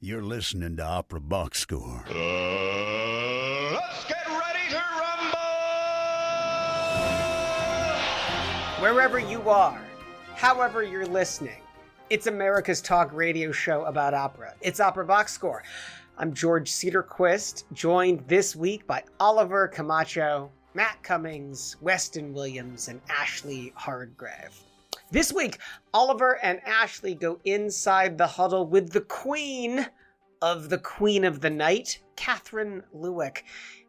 You're listening to Opera Box Score. Let's get ready to rumble! Wherever you are, however you're listening, it's America's talk radio show about opera. It's Opera Box Score. I'm George Cedarquist, joined this week by Oliver Camacho, Matt Cummings, Weston Williams, and Ashley Hardgrave. This week, Oliver and Ashley go inside the huddle with the queen of the night, Kathryn Lewek.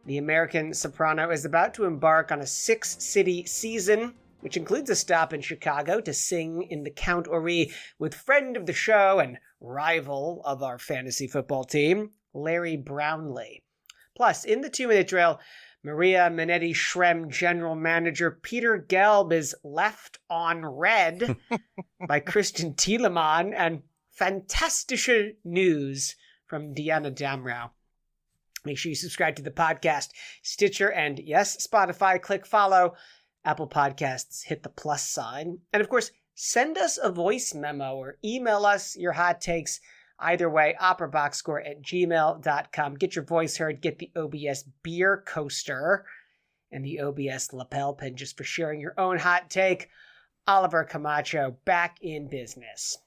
The American soprano is about to embark on a 6-city season, which includes a stop in Chicago to sing in the Count Ory with friend of the show and rival of our fantasy football team, Larry Brownlee. Plus, in the 2-minute drill, Maria Minetti Shrem general manager Peter Gelb is left on red by Christian Thielemann, and fantastische news from Deanna Damrow. Make sure you subscribe to the podcast, Stitcher, and yes, Spotify. Click follow. Apple Podcasts, hit the plus sign. And of course, send us a voice memo or email us your hot takes. Either way, operaboxscore@gmail.com. Get your voice heard. Get the OBS beer coaster and the OBS lapel pin just for sharing your own hot take. Oliver Camacho, back in business.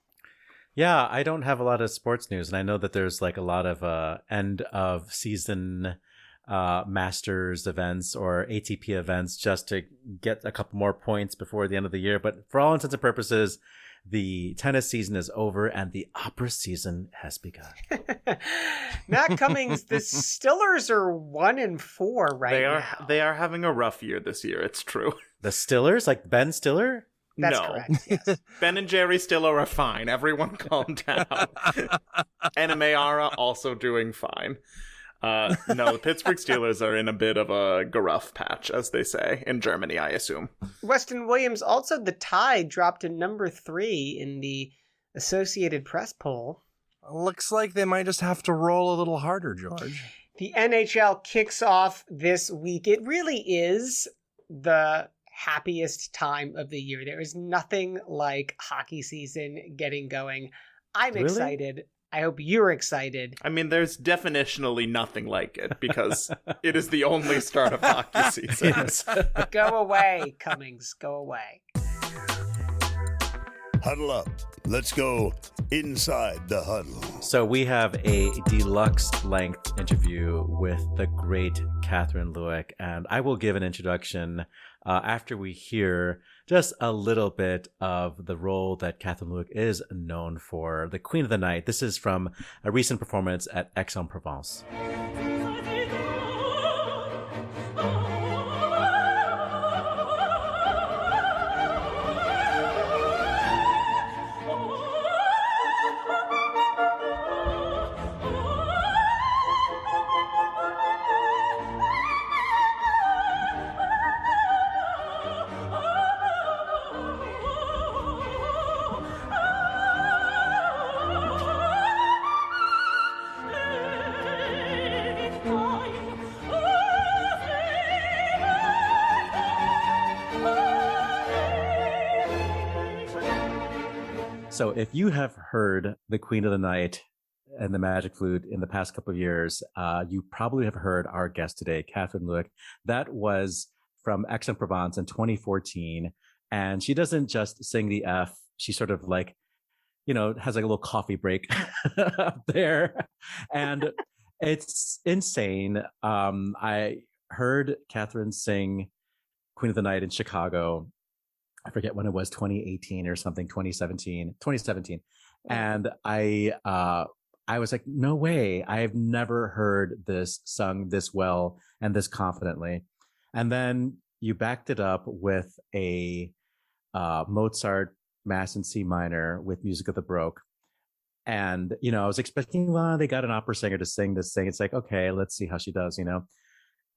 Yeah, I don't have a lot of sports news, and I know that there's like a lot of end of season Masters events or ATP events just to get a couple more points before the end of the year. But for all intents and purposes, the tennis season is over and the opera season has begun. Matt Cummings, the Stillers are 1-4 now. They are having a rough year this year. It's true. The Stillers, like Ben Stiller? That's no. correct. Yes. Ben and Jerry Stiller are fine. Everyone calm down. Anna Mayara also doing fine. No, the Pittsburgh Steelers are in a bit of a gruff patch, as they say, in Germany, I assume. Weston Williams, also the Tide dropped to number 3 in the Associated Press poll. Looks like they might just have to roll a little harder, George. The NHL kicks off this week. It really is the happiest time of the year. There is nothing like hockey season getting going. I'm Really? excited. I hope you're excited. I mean, there's definitionally nothing like it, because it is the only start of hockey season. Go away, Cummings. Go away. Huddle up. Let's go inside the huddle. So we have a deluxe length interview with the great Kathryn Lewek, and I will give an introduction after we hear just a little bit of the role that Kathryn Lewek is known for, the Queen of the Night. This is from a recent performance at Aix-en-Provence. So if you have heard the Queen of the Night and the Magic Flute in the past couple of years, you probably have heard our guest today, Kathryn Lewek. That was from Aix-en-Provence in 2014. And she doesn't just sing the F. She sort of like, has like a little coffee break up there. And it's insane. I heard Kathryn sing Queen of the Night in Chicago. I forget when it was, 2018 or something, 2017. And I was like, no way. I've never heard this sung this well and this confidently. And then you backed it up with a Mozart Mass in C minor with Music of the Baroque. And, I was expecting, well, they got an opera singer to sing this thing. It's like, okay, let's see how she does,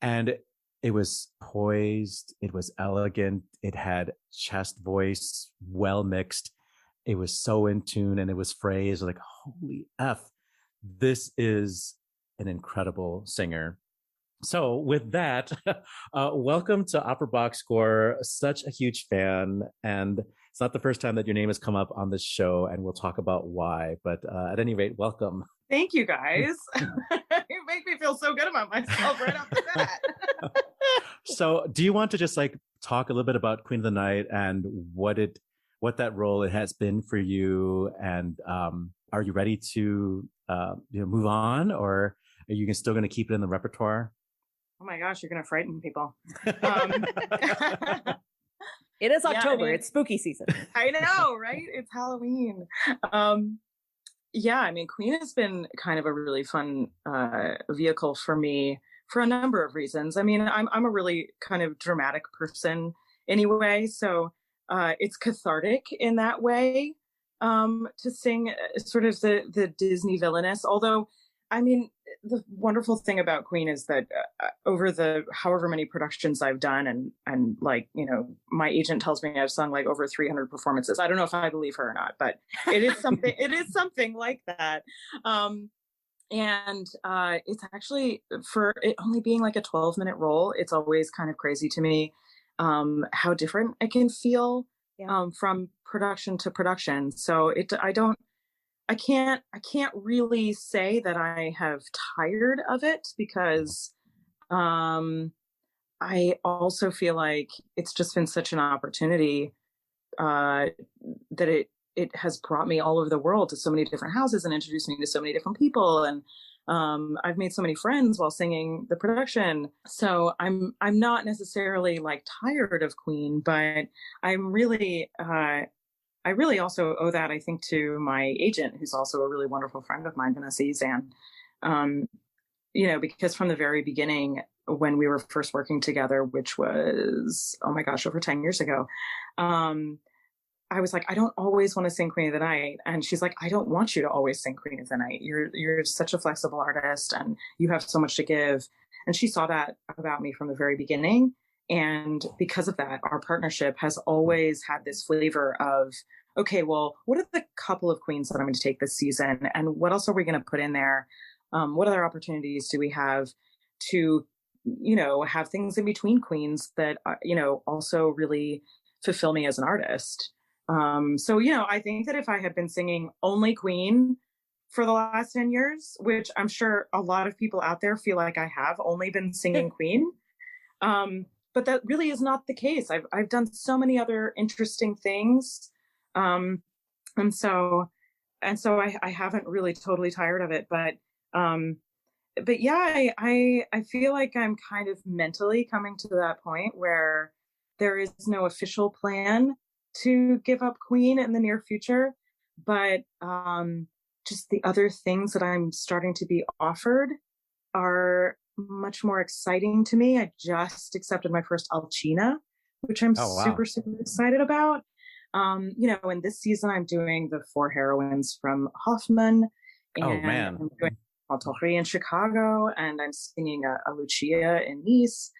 And it was poised. It was elegant. It had chest voice, well mixed. It was so in tune, and it was phrased like, holy F. This is an incredible singer. So with that, welcome to Opera Box Score. Such a huge fan, and it's not the first time that your name has come up on this show, and we'll talk about why. But at any rate, welcome. Thank you, guys. You make me feel so good about myself right off the bat. So, do you want to just like talk a little bit about Queen of the Night and what that role it has been for you, and are you ready to move on, or are you still going to keep it in the repertoire? Oh my gosh, you're going to frighten people. It is October. Yeah, I mean, it's spooky season. I know, right? It's Halloween. Yeah, I mean, Queen has been kind of a really fun vehicle for me for a number of reasons. I mean, I'm a really kind of dramatic person anyway, so it's cathartic in that way to sing sort of the Disney villainess. Although, I mean, the wonderful thing about Queen is that over the however many productions I've done, and like, you know, my agent tells me I've sung like over 300 performances. I don't know if I believe her or not, but it is something. It is something like that. And it's actually, for it only being like a 12-minute role, it's always kind of crazy to me how different it can feel from production to production. So I can't really say that I have tired of it, because I also feel like it's just been such an opportunity that it has brought me all over the world to so many different houses and introduced me to so many different people. And I've made so many friends while singing the production. So I'm not necessarily like tired of Queen, but I'm really, I really also owe that, I think, to my agent, who's also a really wonderful friend of mine, Vanessa Izan. You know, because from the very beginning, when we were first working together, which was, oh my gosh, over 10 years ago, I was like, I don't always want to sing Queen of the Night. And she's like, I don't want you to always sing Queen of the Night. You're such a flexible artist and you have so much to give. And she saw that about me from the very beginning. And because of that, our partnership has always had this flavor of, okay, well, what are the couple of queens that I'm going to take this season? And what else are we going to put in there? What other opportunities do we have to, you know, have things in between queens that, you know, also really fulfill me as an artist? So, you know, I think that if I had been singing only Queen for the last 10 years, which I'm sure a lot of people out there feel like I have only been singing Queen, but that really is not the case. I've done so many other interesting things. And so I haven't really totally tired of it, but yeah, I feel like I'm kind of mentally coming to that point where there is no official plan to give up Queen in the near future, but just the other things that I'm starting to be offered are much more exciting to me. I just accepted my first Alcina, which I'm super excited about. You know, in this season, I'm doing the 4 heroines from Hoffman, and I'm doing Montelfri in Chicago, and I'm singing a Lucia in Nice.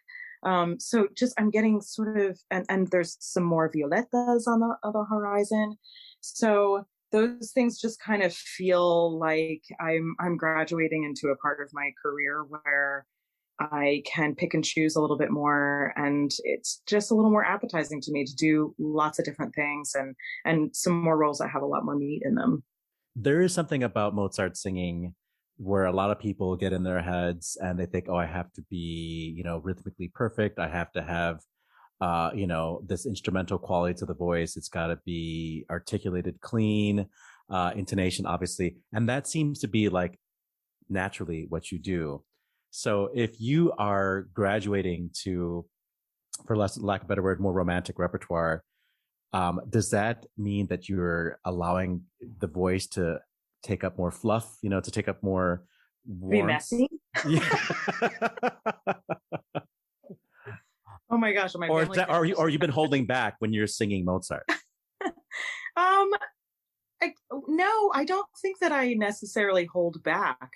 So just I'm getting sort of, and there's some more Violettas on the horizon. So those things just kind of feel like I'm graduating into a part of my career where I can pick and choose a little bit more, and it's just a little more appetizing to me to do lots of different things and some more roles that have a lot more meat in them. There is something about Mozart singing where a lot of people get in their heads and they think, oh, I have to be, you know, rhythmically perfect. I have to have, you know, this instrumental quality to the voice. It's got to be articulated, clean, intonation, obviously. And that seems to be like naturally what you do. So if you are graduating to, for lack of a better word, more romantic repertoire, does that mean that you're allowing the voice to take up more fluff, you know, to take up more warmth? Be messy? Yeah. Oh my gosh. Or you've been holding back when you're singing Mozart? No, I don't think that I necessarily hold back.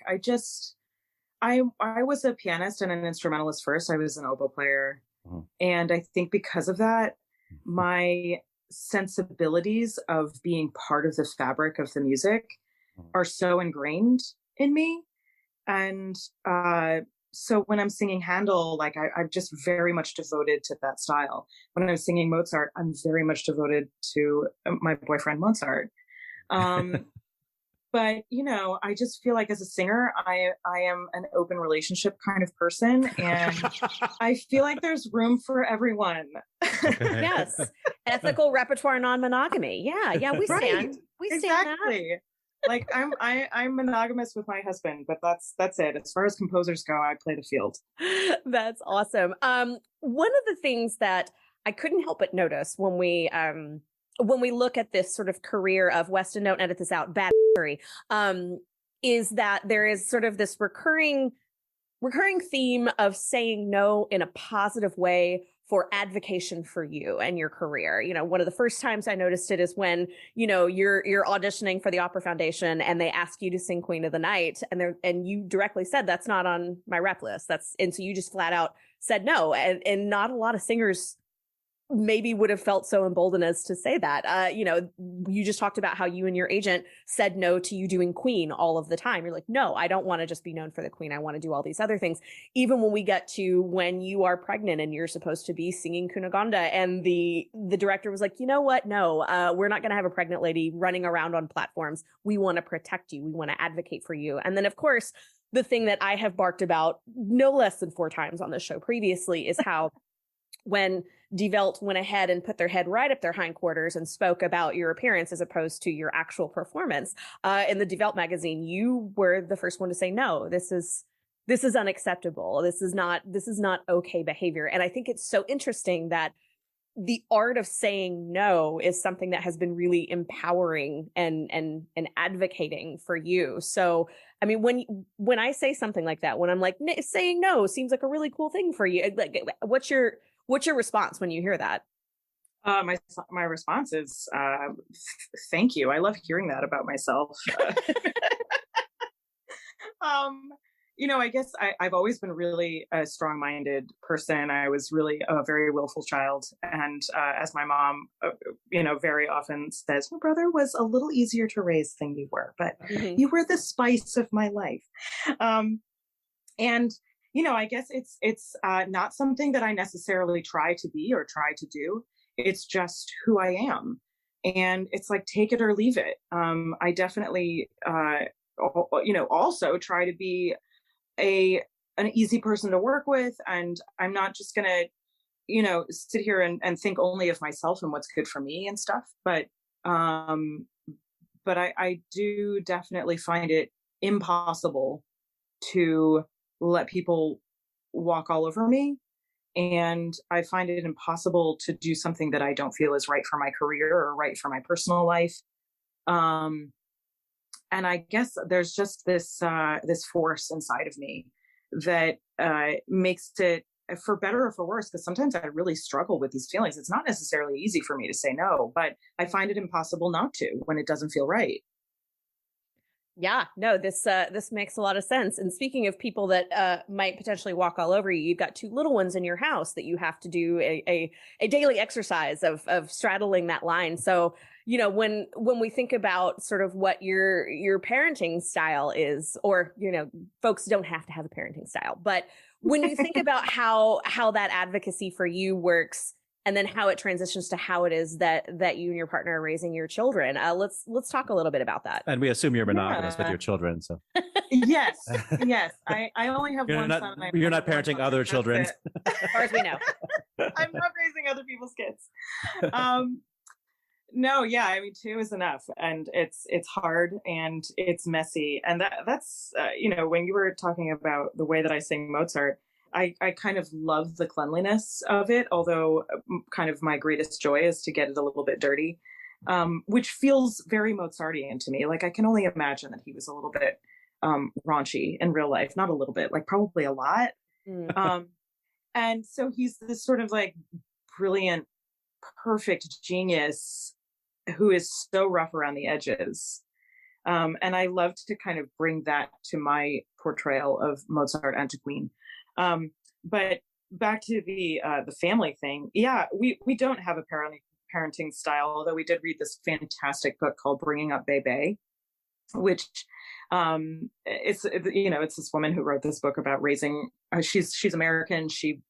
I was a pianist and an instrumentalist first. I was an oboe player. Mm-hmm. And I think because of that, my sensibilities of being part of the fabric of the music are so ingrained in me. And so when I'm singing Handel, like I'm just very much devoted to that style. When I'm singing Mozart, I'm very much devoted to my boyfriend Mozart. But I just feel like as a singer, I am an open relationship kind of person, and I feel like there's room for everyone. Yes, ethical repertoire non-monogamy. Yeah, we stand. Right. We stand Exactly. Like I'm monogamous with my husband, but that's it. As far as composers go, I play the field. That's awesome. One of the things that I couldn't help but notice when we look at this sort of career of Weston, don't edit this out, bad is that there is sort of this recurring theme of saying no in a positive way for advocation for you and your career. One of the first times I noticed it is when, you're auditioning for the Opera Foundation and they ask you to sing Queen of the Night, and you directly said, that's not on my rep list. And so you just flat out said no. And not a lot of singers maybe would have felt so emboldened as to say that. You just talked about how you and your agent said no to you doing Queen all of the time. You're like, no, I don't want to just be known for the Queen. I want to do all these other things. Even when we get to when you are pregnant and you're supposed to be singing Cunegonde, and the director was like, you know what? No, we're not going to have a pregnant lady running around on platforms. We want to protect you. We want to advocate for you. And then, of course, the thing that I have barked about no less than 4 times on this show previously is how when Die Welt went ahead and put their head right up their hindquarters and spoke about your appearance as opposed to your actual performance in the Die Welt magazine, you were the first one to say, no, this is unacceptable. This is not okay behavior. And I think it's so interesting that the art of saying no is something that has been really empowering and advocating for you. So, I mean, when I say something like that, when I'm like, saying no seems like a really cool thing for you, like, what's your response when you hear that? My response is, thank you. I love hearing that about myself. I guess I've always been really a strong-minded person. I was really a very willful child. And as my mom, very often says, your brother was a little easier to raise than you were, but you were the spice of my life. And I guess it's not something that I necessarily try to be or try to do. It's just who I am. And it's like, take it or leave it. I definitely, also try to be an easy person to work with. And I'm not just going to, sit here and think only of myself and what's good for me and stuff. But I do definitely find it impossible to let people walk all over me. And I find it impossible to do something that I don't feel is right for my career or right for my personal life. And I guess there's just this force inside of me that makes it, for better or for worse, because sometimes I really struggle with these feelings. It's not necessarily easy for me to say no, but I find it impossible not to when it doesn't feel right. Yeah, no, this makes a lot of sense. And speaking of people that might potentially walk all over you, you've got 2 little ones in your house that you have to do a daily exercise of straddling that line. So, when we think about sort of what your parenting style is, or, folks don't have to have a parenting style, but when you think about how that advocacy for you works, and then how it transitions to how it is that you and your partner are raising your children. Let's talk a little bit about that. And we assume you're monogamous with your children, so. Yes. I only have one son. You're not parenting other children. As far as we know. I'm not raising other people's kids. No, yeah, I mean, 2 is enough, and it's hard and it's messy, and that's when you were talking about the way that I sing Mozart, I kind of love the cleanliness of it, although kind of my greatest joy is to get it a little bit dirty, which feels very Mozartian to me. Like, I can only imagine that he was a little bit raunchy in real life, not a little bit, like probably a lot. And so he's this sort of like brilliant, perfect genius who is so rough around the edges. And I love to kind of bring that to my portrayal of Mozart and to Queen. But back to the family thing. Yeah, we don't have a parenting style, although we did read this fantastic book called Bringing Up Bebe, which It's this woman who wrote this book about raising. She's American. She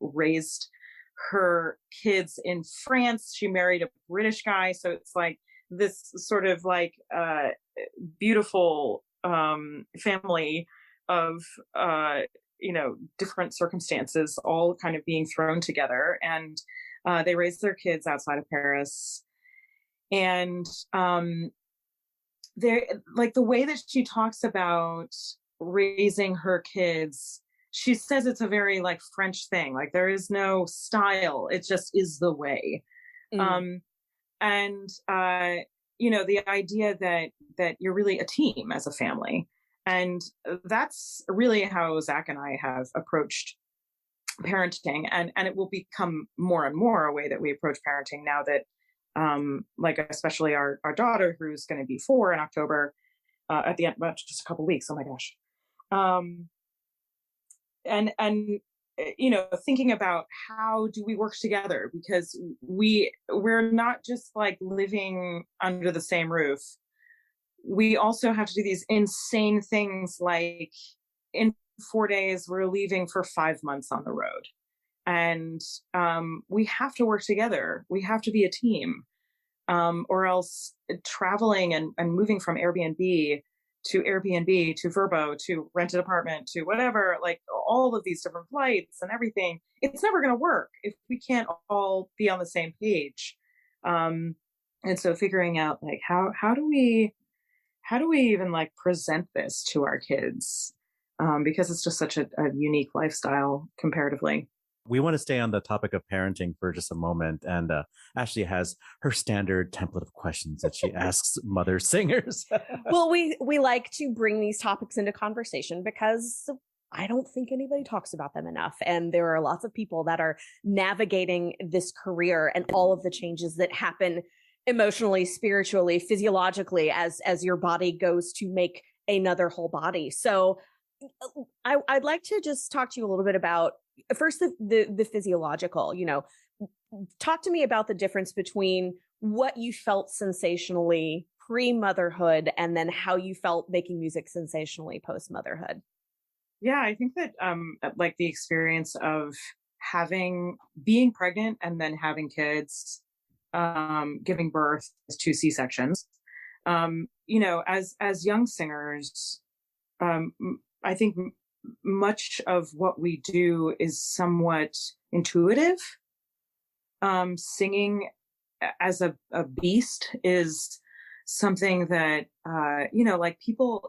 raised her kids in France. She married a British guy, so it's like this sort of like beautiful family of different circumstances all kind of being thrown together, and they raised their kids outside of Paris. And they're like, the way that she talks about raising her kids, she says it's a very like French thing, like there is no style, it just is the way. The idea that you're really a team as a family. And that's really how Zach and I have approached parenting, and it will become more and more a way that we approach parenting now that especially our daughter, who's going to be 4 in October, at the end, well, just a couple weeks. Oh my gosh. Thinking about how do we work together, because we're not just like living under the same roof. We also have to do these insane things, like in 4 days, we're leaving for 5 months on the road. And we have to work together. We have to be a team, or else traveling and moving from Airbnb to Vrbo to rented apartment to whatever, like all of these different flights and everything, it's never going to work if we can't all be on the same page. And so figuring out like how do we even like present this to our kids, because it's just such a unique lifestyle comparatively. We want to stay on the topic of parenting for just a moment. And Ashley has her standard template of questions that she asks mother singers. Well, we like to bring these topics into conversation because I don't think anybody talks about them enough. And there are lots of people that are navigating this career and all of the changes that happen emotionally, spiritually, physiologically, as your body goes to make another whole body. So I'd like to just talk to you a little bit about first the physiological. Talk to me about the difference between what you felt sensationally pre-motherhood and then how you felt making music sensationally post-motherhood. Yeah, I think that like the experience of being pregnant and then having kids, giving birth as 2 C-sections, as young singers, I think much of what we do is somewhat intuitive. Singing as a beast is something that,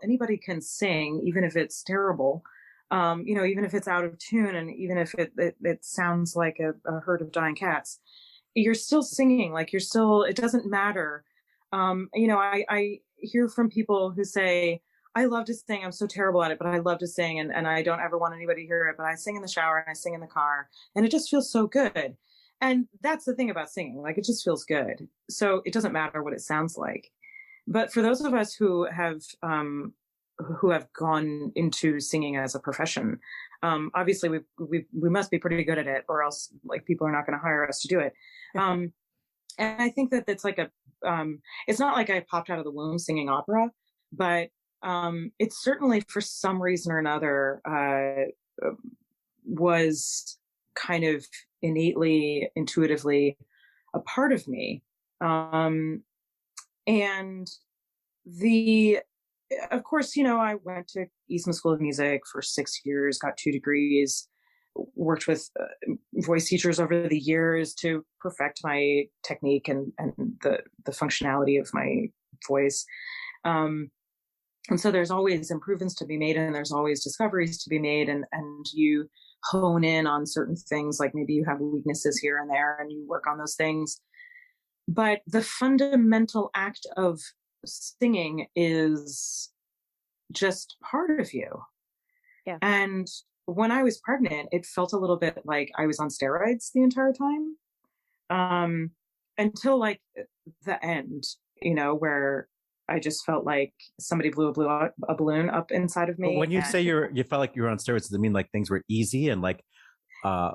anybody can sing, even if it's terrible, even if it's out of tune, and even if it sounds like a herd of dying cats, you're still singing, it doesn't matter. I hear from people who say, I love to sing. I'm so terrible at it, but I love to sing, and I don't ever want anybody to hear it, but I sing in the shower and I sing in the car, and it just feels so good. And that's the thing about singing, like it just feels good. So it doesn't matter what it sounds like. But for those of us who have gone into singing as a profession, obviously we must be pretty good at it, or else like people are not going to hire us to do it. And I think that it's like it's not like I popped out of the womb singing opera, but it's certainly for some reason or another was kind of innately, intuitively a part of me. And of course, I went to Eastman School of Music for 6 years, got 2 degrees, worked with voice teachers over the years to perfect my technique and the functionality of my voice. And so there's always improvements to be made, and there's always discoveries to be made, and you hone in on certain things, like maybe you have weaknesses here and there and you work on those things. But the fundamental act of singing is just part of you. Yeah. And when I was pregnant, it felt a little bit like I was on steroids the entire time, until like the end, where I just felt like somebody blew a balloon up inside of me. But when you say you felt like you were on steroids, does it mean like things were easy and like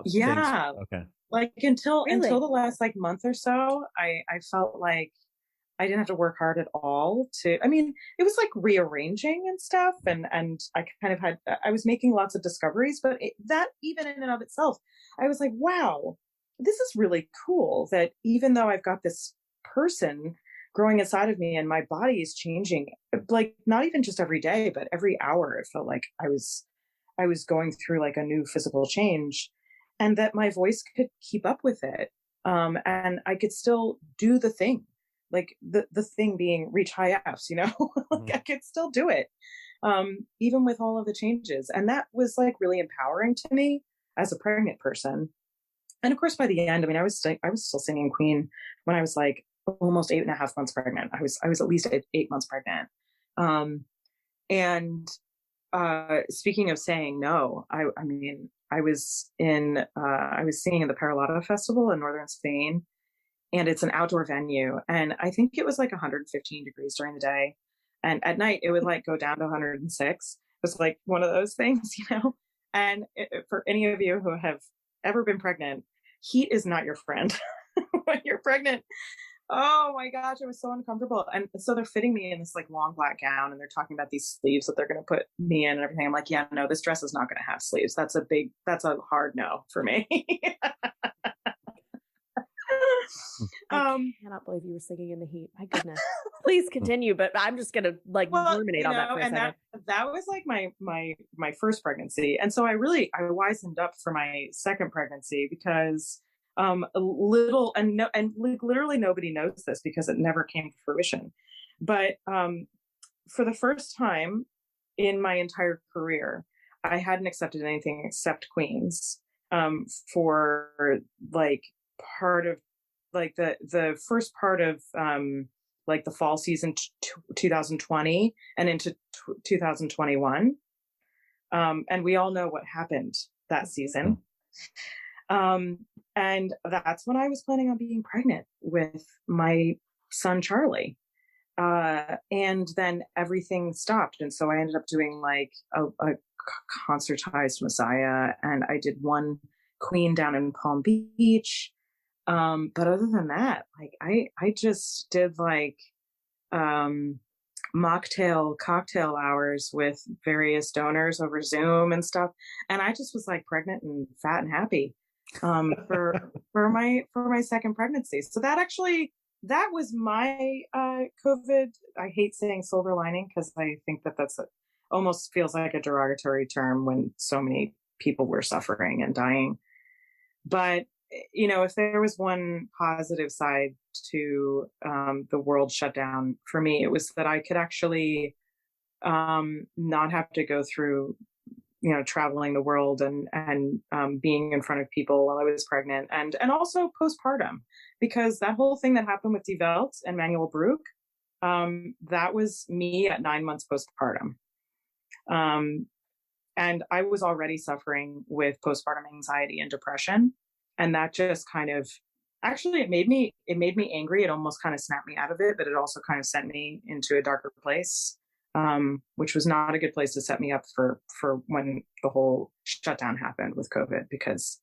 yeah, okay, like until the last like month or so, I felt like I didn't have to work hard at all I mean, it was like rearranging and stuff. And I kind of I was making lots of discoveries, but that even in and of itself, I was like, wow, this is really cool that even though I've got this person growing inside of me and my body is changing, like not even just every day, but every hour, it felt like I was going through like a new physical change, and that my voice could keep up with it. And I could still do the thing, like the thing being reach high Fs, like I could still do it, even with all of the changes. And that was like really empowering to me as a pregnant person. And of course, by the end, I mean, I was still singing Queen when I was like almost 8.5 months pregnant. I was at least 8 months pregnant. And speaking of saying no, I mean, I was singing at the Paralata Festival in northern Spain, and it's an outdoor venue. And I think it was like 115 degrees during the day. And at night it would like go down to 106. It was like one of those things, and for any of you who have ever been pregnant, heat is not your friend. When you're pregnant, oh my gosh, it was so uncomfortable. And so they're fitting me in this like long black gown, and they're talking about these sleeves that they're going to put me in and everything. I'm like, yeah, no, this dress is not going to have sleeves. That's a hard no for me. I cannot believe you were singing in the heat. My goodness. Please continue, but I'm just gonna like ruminate on that for a second. That was like my first pregnancy, and so I wisened up for my second pregnancy because literally nobody knows this because it never came to fruition. But for the first time in my entire career, I hadn't accepted anything except Queens for like part of like the first part of like the fall season 2020 and into 2021. And we all know what happened that season. And that's when I was planning on being pregnant with my son, Charlie. And then everything stopped. And so I ended up doing like a concertized Messiah, and I did one Queen down in Palm Beach. But other than that, like I just did like mocktail cocktail hours with various donors over Zoom and stuff. And I just was like pregnant and fat and happy for my second pregnancy. So that was my COVID. I hate saying silver lining because I think that's almost feels like a derogatory term when so many people were suffering and dying. But if there was one positive side to the world shutdown for me, it was that I could actually not have to go through, traveling the world and being in front of people while I was pregnant and also postpartum, because that whole thing that happened with Die Welt and Manuel Bruck, that was me at 9 months postpartum. And I was already suffering with postpartum anxiety and depression. And that just kind of, actually, it made me angry. It almost kind of snapped me out of it, but it also kind of sent me into a darker place, which was not a good place to set me up for when the whole shutdown happened with COVID, because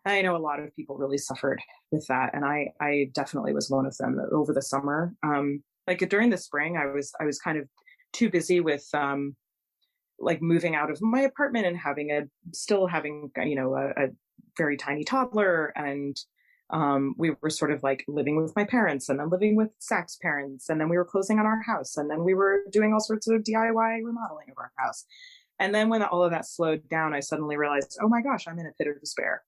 I know a lot of people really suffered with that. And I definitely was one of them over the summer. Like during the spring, I was kind of too busy with, like moving out of my apartment and still having a very tiny toddler, and we were sort of like living with my parents and then living with Zach's parents, and then we were closing on our house, and then we were doing all sorts of DIY remodeling of our house. And then when all of that slowed down, I suddenly realized, oh my gosh, I'm in a pit of despair.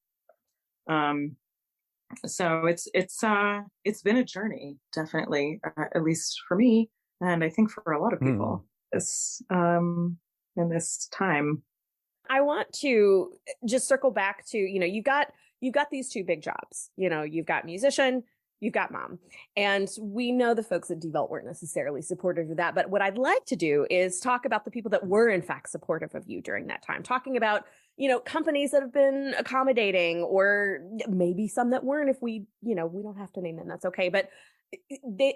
So it's been a journey, definitely, at least for me, and I think for a lot of people in this time. I want to just circle back to, you've got these two big jobs. You've got musician, you've got mom. And we know the folks at Die Welt weren't necessarily supportive of that. But what I'd like to do is talk about the people that were in fact supportive of you during that time, talking about, companies that have been accommodating, or maybe some that weren't. If we don't have to name them, that's okay. But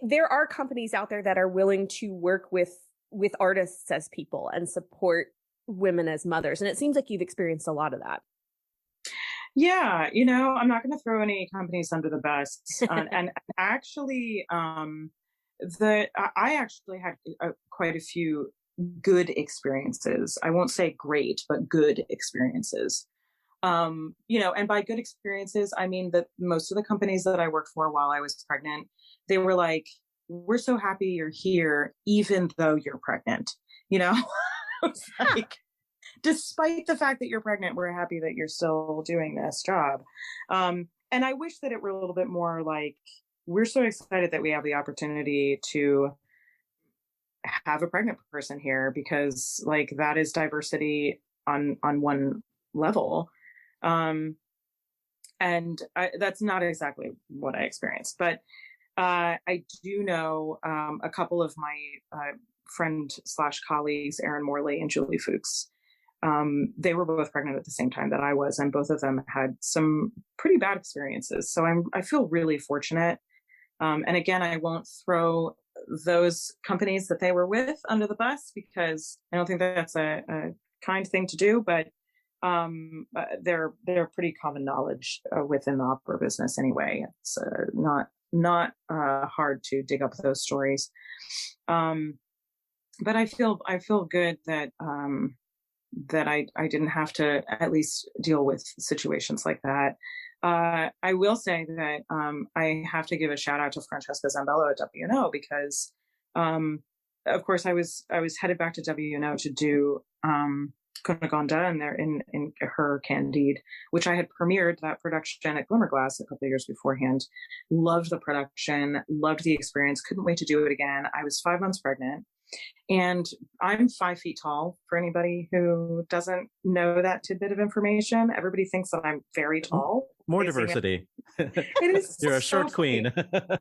there are companies out there that are willing to work with artists as people and support women as mothers. And it seems like you've experienced a lot of that. Yeah. I'm not going to throw any companies under the bus. And actually, I actually had quite a few good experiences. I won't say great, but good experiences. And by good experiences, I mean that most of the companies that I worked for while I was pregnant, they were like, we're so happy you're here, even though you're pregnant, It's like, despite the fact that you're pregnant, we're happy that you're still doing this job. And I wish that it were a little bit more like, we're so excited that we have the opportunity to have a pregnant person here, because like that is diversity on one level. That's not exactly what I experienced, but I do know a couple of my friend/colleagues, Erin Morley and Julie Fuchs. They were both pregnant at the same time that I was, and both of them had some pretty bad experiences. So I feel really fortunate. And again, I won't throw those companies that they were with under the bus, because I don't think that's a kind thing to do, but they're pretty common knowledge within the opera business anyway. It's not hard to dig up those stories. But I feel good that that I didn't have to at least deal with situations like that. I will say that I have to give a shout out to Francesca Zambello at WNO, because of course I was headed back to WNO to do Cunegonda, and they're in her Candide, which I had premiered that production at Glimmerglass a couple of years beforehand. Loved the production, loved the experience, couldn't wait to do it again. I was 5 months pregnant, and I'm 5 feet tall. For anybody who doesn't know that tidbit of information, everybody thinks that I'm very tall. More diversity. It is You're a so short queen.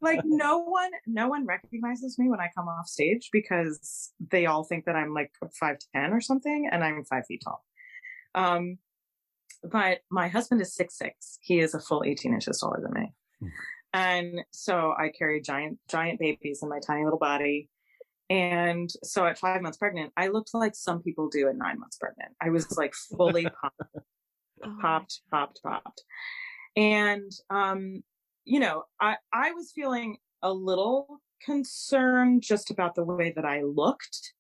Like no one recognizes me when I come off stage, because they all think that I'm like 5'10" or something, and I'm 5 feet tall. But my husband is 6'6". He is a full 18 inches taller than me. And so I carry giant babies in my tiny little body. And so at 5 months pregnant, I looked like some people do at 9 months pregnant. I was like fully popped. And, I was feeling a little concerned just about the way that I looked,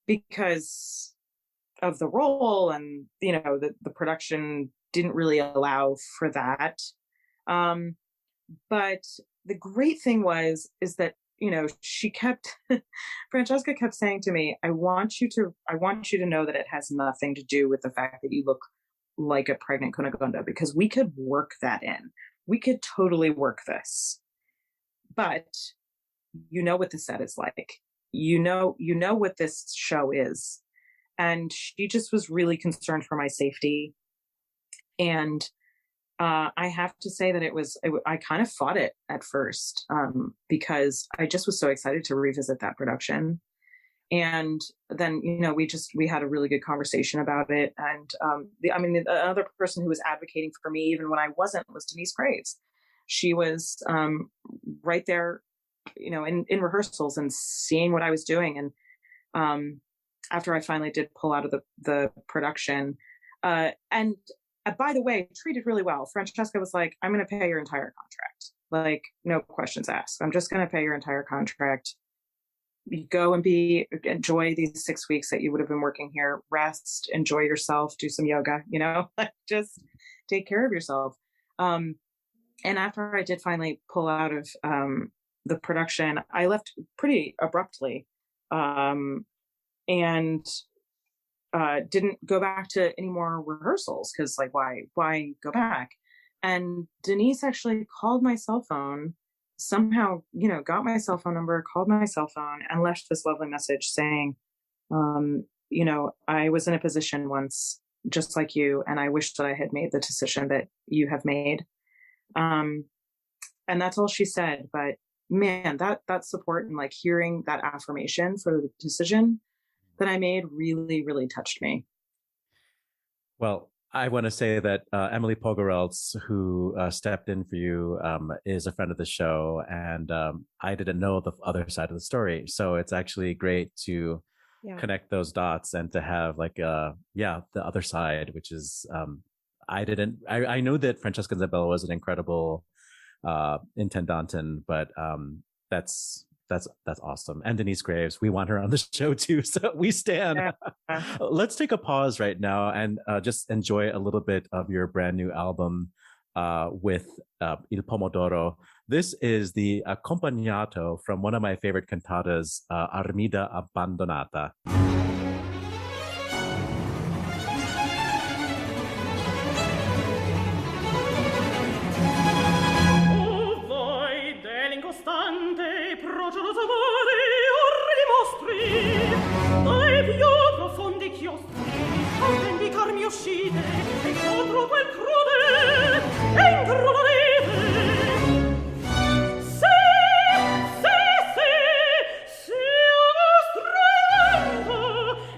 because of the role, and, the production didn't really allow for that. But the great thing is that, Francesca kept saying to me, I want you to know that it has nothing to do with the fact that you look like a pregnant Cunegonda, because we could work that in. We could totally work this. But you know what the set is like. You know what this show is. And she just was really concerned for my safety. And I have to say that I kind of fought it at first, because I just was so excited to revisit that production. And then, we had a really good conversation about it. And the other person who was advocating for me, even when I wasn't, was Denise Graves. She was right there, in rehearsals and seeing what I was doing. And after I finally did pull out of the production, and by the way, treated really well. Francesca was like, I'm going to pay your entire contract. Like, no questions asked. I'm just going to pay your entire contract. You go and enjoy these 6 weeks that you would have been working here. Rest, enjoy yourself, do some yoga, just take care of yourself. And after I did finally pull out of the production, I left pretty abruptly, and didn't go back to any more rehearsals, because like, why go back? And Denise actually called my cell phone, somehow, got my cell phone number, called my cell phone, and left this lovely message saying, I was in a position once just like you, and I wish that I had made the decision that you have made. And that's all she said. But man, that support and like hearing that affirmation for the decision that I made really, really touched me. Well, I want to say that Emily Pogorelts, who stepped in for you, is a friend of the show, and I didn't know the other side of the story. So it's actually great to connect those dots and to have like, the other side, which is, I know that Francesca Zambello was an incredible intendantin, but that's that's awesome. And Denise Graves, we want her on the show too. So we stand. Yeah. Let's take a pause right now and just enjoy a little bit of your brand new album with Il Pomodoro. This is the accompagnato from one of my favorite cantatas, Armida Abbandonata. Dai più profondi chiostri a vendicarmi uscite e contro quel crude e incrudele se a vostro aiuto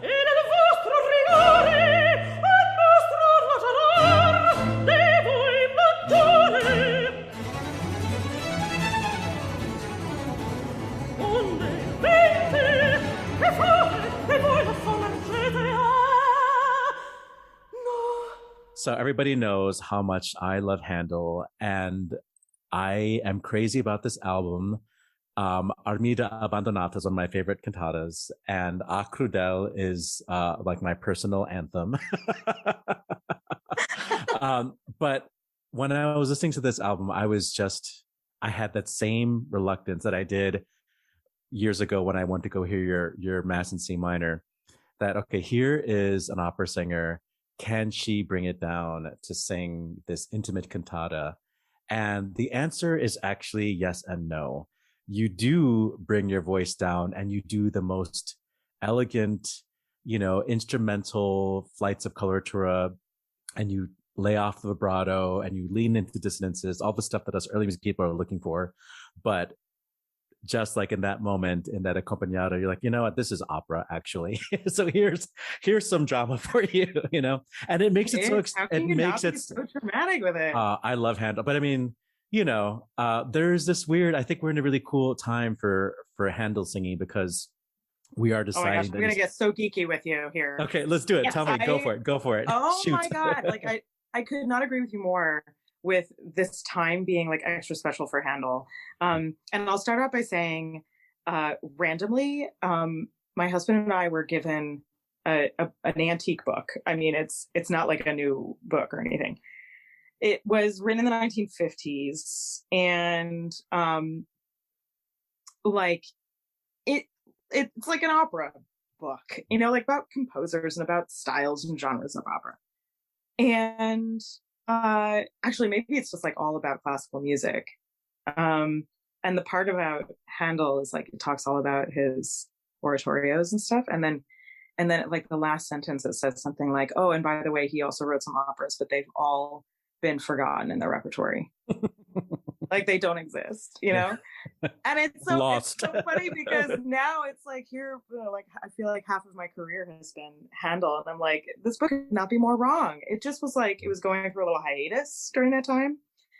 e nel vostro rigore a nostro ragionar devo immattare onde vente che fate e voi la sommergete So everybody knows how much I love Handel, and I am crazy about this album. Armida Abbandonata is one of my favorite cantatas, and A Crudel is like my personal anthem. But when I was listening to this album, I had that same reluctance that I did years ago when I went to go hear your Mass in C minor, that, okay, here is an opera singer. Can she bring it down to sing this intimate cantata? And the answer is actually yes and no. You do bring your voice down and you do the most elegant, instrumental flights of coloratura, and you lay off the vibrato and you lean into dissonances, all the stuff that us early music people are looking for. But just like in that moment, in that accompagnato, you're like, you know what, this is opera actually. So here's some drama for you, and it makes it so dramatic with it. I love Handel, but I mean, there's this weird, I think we're in a really cool time for Handel singing, because we are deciding. Oh my gosh, we're gonna get so geeky with you here. Okay, let's do it. Tell me, go for it. Oh Shoot. My God, like I could not agree with you more with this time being like extra special for Handel. And I'll start out by saying, randomly, my husband and I were given an antique book. I mean, it's not like a new book or anything. It was written in the 1950s, and it's like an opera book, like about composers and about styles and genres of opera. And actually, maybe it's just like all about classical music. And the part about Handel is like, it talks all about his oratorios and stuff. And then like the last sentence, it says something like, oh, and by the way, he also wrote some operas, but they've all been forgotten in the repertory. Like they don't exist, And it's so, lost. It's so funny because now it's like here, like I feel like half of my career has been Handel, and I'm like, this book could not be more wrong. It just was like it was going through a little hiatus during that time,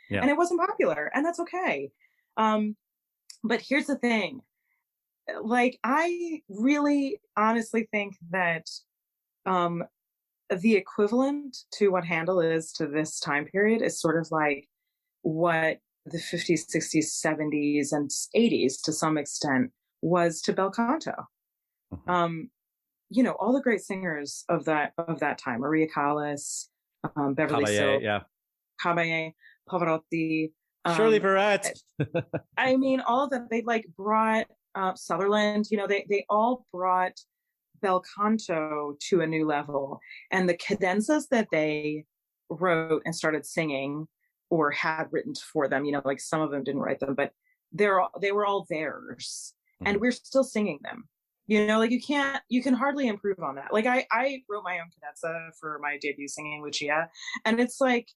and it wasn't popular, and that's okay. But here's the thing, like I really honestly think that the equivalent to what Handel is to this time period is sort of like what the 50s, 60s, 70s, and 80s to some extent was to bel canto. Mm-hmm. All the great singers of that time, Maria Callas, Beverly Silk, Caballé, Pavarotti, Shirley Verrett. I mean, all of them, they like brought Sutherland, they all brought bel canto to a new level. And the cadenzas that they wrote and started singing or had written for them, like some of them didn't write them, but they were all theirs, and we're still singing them. Like you can hardly improve on that. Like I wrote my own cadenza for my debut singing Lucia, and it's like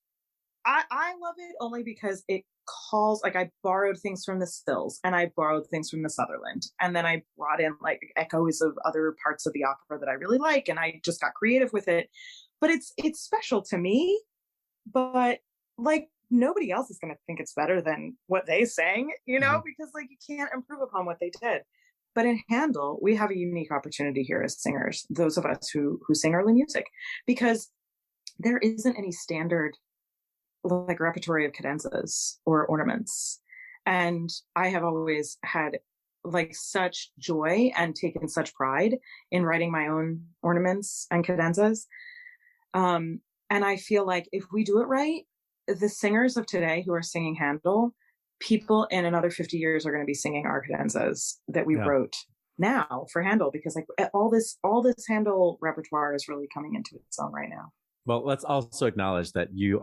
I love it only because it calls, like I borrowed things from the Stills and I borrowed things from the Sutherland, and then I brought in like echoes of other parts of the opera that I really like, and I just got creative with it. But it's special to me, but like nobody else is going to think it's better than what they sang, because like you can't improve upon what they did. But in Handel, we have a unique opportunity here as singers, those of us who sing early music, because there isn't any standard like repertory of cadenzas or ornaments. And I have always had like such joy and taken such pride in writing my own ornaments and cadenzas. And I feel like if we do it right, the singers of today who are singing Handel, people in another 50 years are going to be singing our cadenzas that we wrote now for Handel, because like all this Handel repertoire is really coming into its own right now. Well, let's also acknowledge that you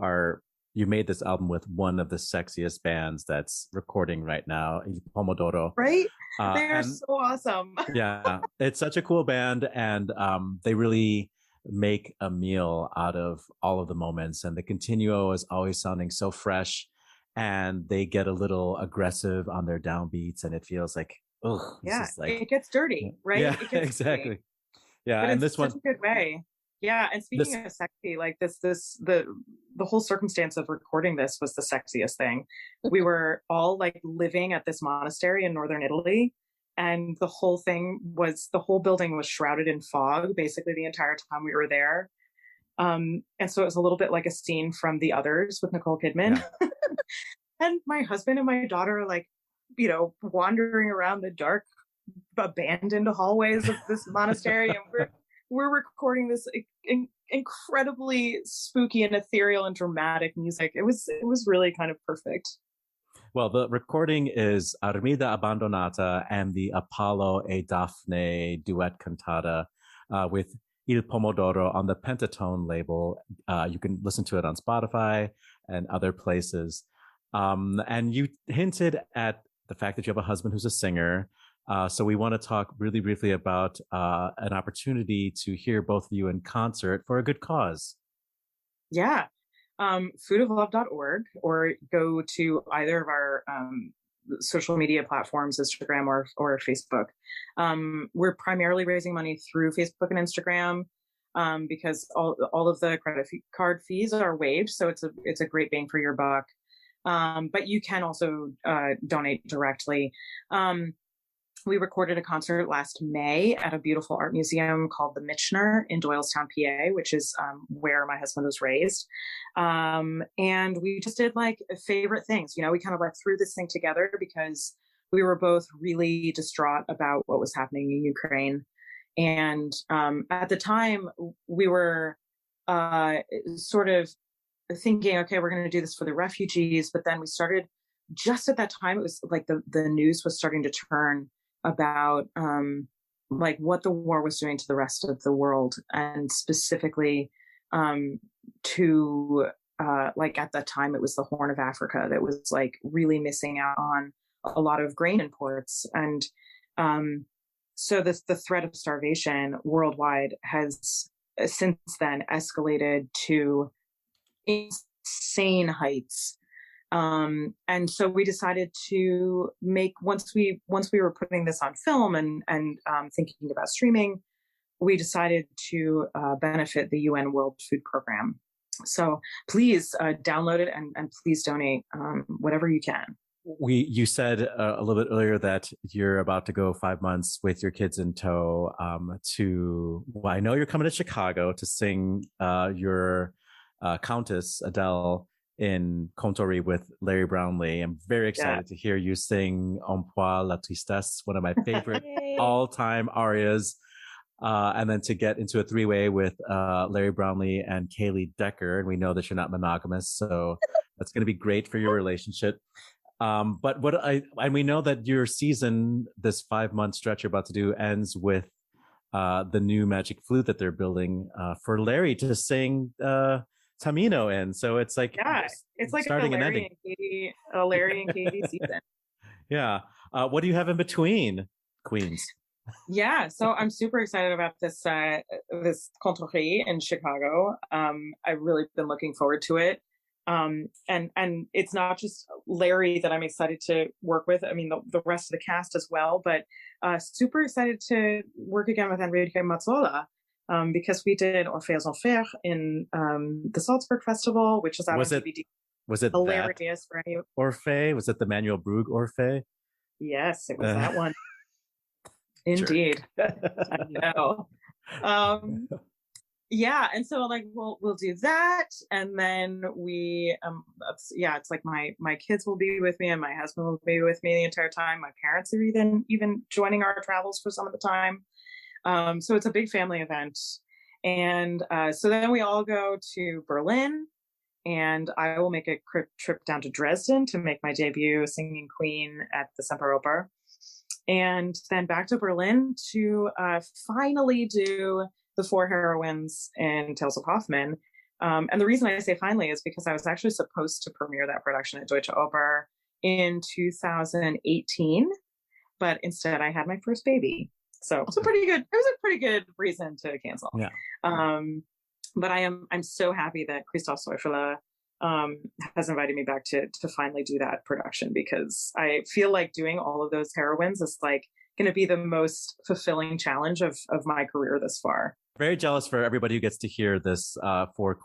made this album with one of the sexiest bands that's recording right now, Il Pomodoro. Right? They're so awesome. Yeah, it's such a cool band, and they really make a meal out of all of the moments. And the continuo is always sounding so fresh, and they get a little aggressive on their downbeats, and it feels like, oh, yeah, it gets dirty, right? Yeah, it gets exactly. Dirty. Yeah, but and it's this one, such a good way. Yeah, and speaking of sexy, like the whole circumstance of recording this was the sexiest thing. We were all like living at this monastery in northern Italy, and the whole building was shrouded in fog basically the entire time we were there. And so it was a little bit like a scene from The Others with Nicole Kidman. Yeah. And my husband and my daughter are like, wandering around the dark, abandoned hallways of this monastery, and we're recording this incredibly spooky and ethereal and dramatic music. It was really kind of perfect. Well, the recording is Armida Abbandonata and the Apollo e Daphne duet cantata with Il Pomodoro on the Pentatone label. You can listen to it on Spotify and other places. And you hinted at the fact that you have a husband who's a singer. So we want to talk really briefly about an opportunity to hear both of you in concert for a good cause. Yeah. foodoflove.org, or go to either of our social media platforms, Instagram or Facebook. We're primarily raising money through Facebook and Instagram because all of the credit card fees are waived. So it's a great bang for your buck. But you can also donate directly. We recorded a concert last May at a beautiful art museum called the Michener in Doylestown, PA, which is where my husband was raised. And we just did like favorite things. We kind of like threw this thing together because we were both really distraught about what was happening in Ukraine. And at the time, we were sort of thinking, okay, we're going to do this for the refugees. But then we started, just at that time, it was like the news was starting to turn about like what the war was doing to the rest of the world, and specifically to like at that time it was the Horn of Africa that was like really missing out on a lot of grain imports. And so the threat of starvation worldwide has since then escalated to insane heights. And so we decided to make, once we were putting this on film and thinking about streaming, we decided to benefit the UN World Food Program. So please download it and please donate whatever you can. You said a little bit earlier that you're about to go 5 months with your kids in tow well, I know you're coming to Chicago to sing your Countess Adele in Contori with Larry Brownlee. I'm very excited to hear you sing Emploi la Tristesse, one of my favorite all-time arias. And then to get into a three-way with Larry Brownlee and Kaylee Decker. And we know that you're not monogamous, so that's going to be great for your relationship. But we know that your season, this 5-month stretch you're about to do, ends with the new magic flute that they're building for Larry to sing Tamino in. So it's like it's like starting a and Larry ending. and Katie season. Yeah. What do you have in between, Queens? Yeah, so I'm super excited about this Contori in Chicago. I've really been looking forward to it. And it's not just Larry that I'm excited to work with. I mean, the rest of the cast as well, but super excited to work again with Enrique Mazzola. Because we did Orpheus Enfer in the Salzburg Festival, which is out on DVD. Was it hilarious for any Orphe? Was it the Manuel Brugge Orphe? Yes, it was that one. Indeed. I know. yeah, and so like we'll do that, and then it's like my kids will be with me and my husband will be with me the entire time. My parents are even joining our travels for some of the time. So it's a big family event, and so then we all go to Berlin, and I will make a trip down to Dresden to make my debut singing Queen at the Semperoper, and then back to Berlin to finally do the four heroines in Tales of Hoffmann. And the reason I say finally is because I was actually supposed to premiere that production at Deutsche Oper in 2018, but instead I had my first baby. So it was a pretty good reason to cancel. Yeah. But I'm so happy that Christoph Seufele has invited me back to finally do that production, because I feel like doing all of those heroines is like going to be the most fulfilling challenge of my career this far. Very jealous for everybody who gets to hear this four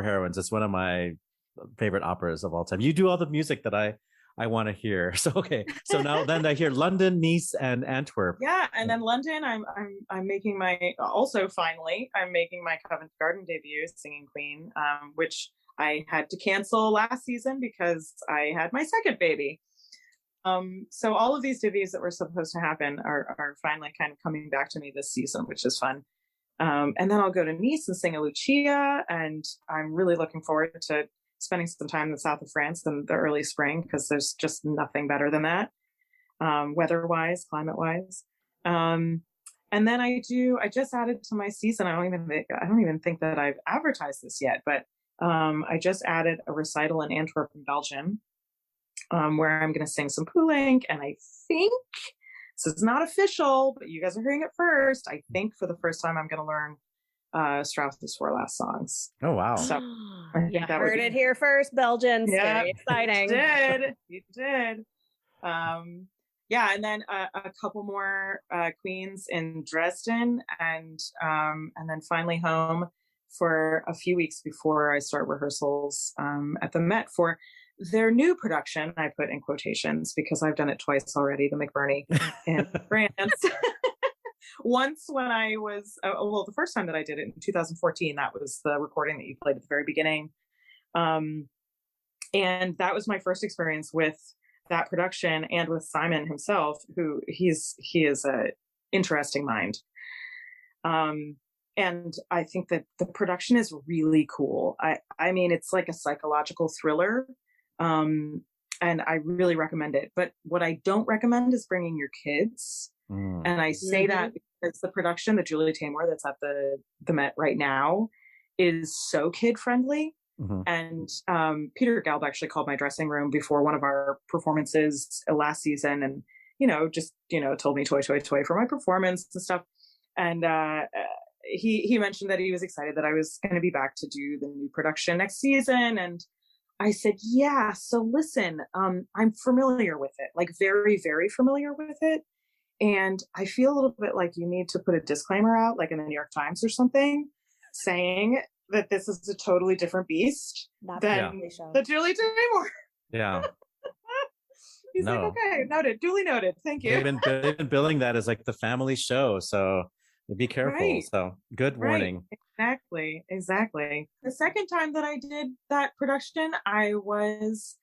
heroines. It's one of my favorite operas of all time. You do all the music that I want to hear. So okay. So now then I hear London, Nice, and Antwerp. Yeah, and then London, I'm making my Covent Garden debut singing Queen, which I had to cancel last season because I had my second baby. So all of these debuts that were supposed to happen are finally kind of coming back to me this season, which is fun. And then I'll go to Nice and sing a Lucia, and I'm really looking forward to spending some time in the south of France in the early spring, because there's just nothing better than that, weather-wise, climate-wise. And then I just added to my season. I don't even think that I've advertised this yet, but I just added a recital in Antwerp, Belgium, where I'm going to sing some Poulenc, and I think this is not official, but you guys are hearing it first. I think for the first time I'm going to learn Strauss's four last songs. Oh wow! So you heard it here first, Belgians. Yeah, very exciting. You did. Yeah, and then a couple more queens in Dresden, and then finally home for a few weeks before I start rehearsals at the Met for their new production. I put in quotations because I've done it twice already, the McBurney in France. Once when I was, the first time that I did it in 2014, that was the recording that you played at the very beginning. And that was my first experience with that production and with Simon himself, who he is a interesting mind. And I think that the production is really cool. I mean, it's like a psychological thriller. And I really recommend it. But what I don't recommend is bringing your kids. And I say that because the production, the Julie Taymor that's at the Met right now, is so kid friendly. And Peter Galb actually called my dressing room before one of our performances last season, and just told me toy for my performance and stuff. And he mentioned that he was excited that I was going to be back to do the new production next season, and I said, yeah, so listen, I'm familiar with it, like very, very familiar with it. And I feel a little bit like you need to put a disclaimer out, like in the New York Times or something, saying that this is a totally different beast than the Julie Taymor. Yeah. He's like, okay, noted, duly noted. Thank you. They've been billing that as like the family show. So be careful. Right. So good warning. Right. Exactly. The second time that I did that production, I was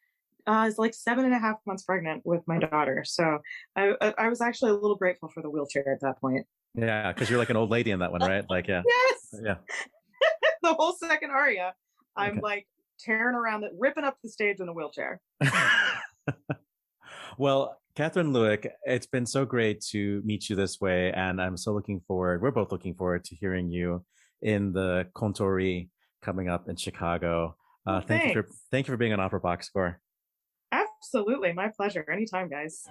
like 7.5 months pregnant with my daughter. So I was actually a little grateful for the wheelchair at that point. Yeah, because you're like an old lady in that one, right? Like, yeah. Yes. Yeah. The whole second aria, I'm like tearing around, ripping up the stage in a wheelchair. Well, Kathryn Lewek, it's been so great to meet you this way. And I'm so we're both looking forward to hearing you in the Contori coming up in Chicago. Thank you for being on Opera Box Score. Absolutely. My pleasure. Anytime, guys.